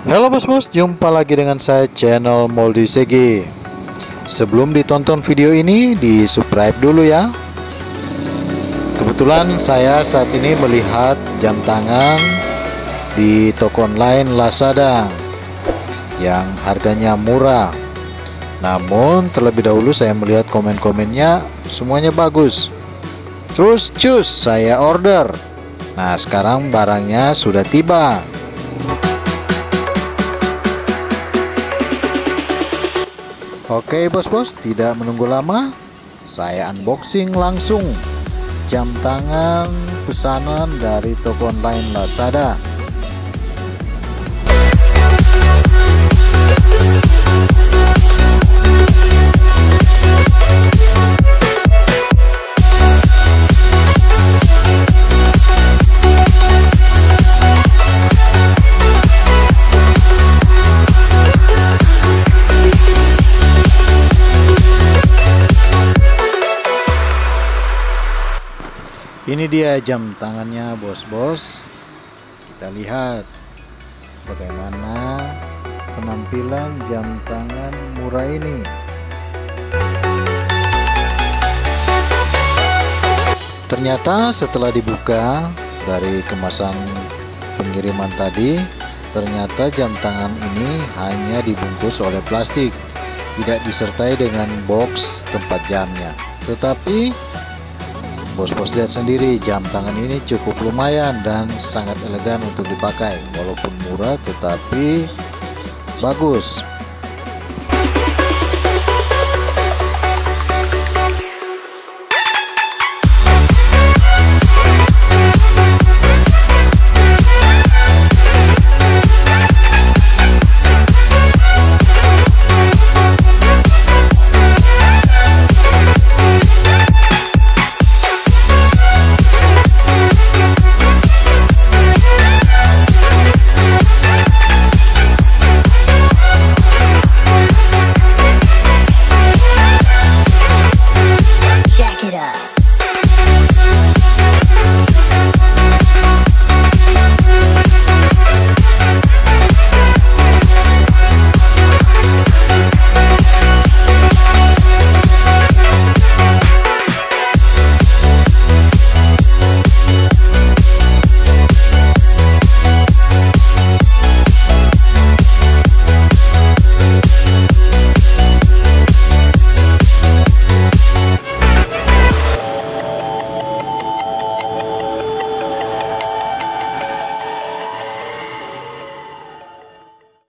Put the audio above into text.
Halo bos-bos, jumpa lagi dengan saya channel Moldy Segi. Sebelum ditonton video ini, di subscribe dulu ya. Kebetulan saya saat ini melihat jam tangan di toko online Lazada yang harganya murah. Namun terlebih dahulu saya melihat komen-komennya semuanya bagus. Terus cus, saya order. Nah, sekarang barangnya sudah tiba. Oke bos-bos, tidak menunggu lama, saya unboxing langsung jam tangan pesanan dari toko online Lazada. Ini dia jam tangannya bos-bos. Kita lihat bagaimana penampilan jam tangan murah ini. Ternyata setelah dibuka dari kemasan pengiriman tadi, ternyata jam tangan ini hanya dibungkus oleh plastik, tidak disertai dengan box tempat jamnya. Tetapi bos-bos lihat sendiri, jam tangan ini cukup lumayan dan sangat elegan untuk dipakai. Walaupun murah tetapi bagus.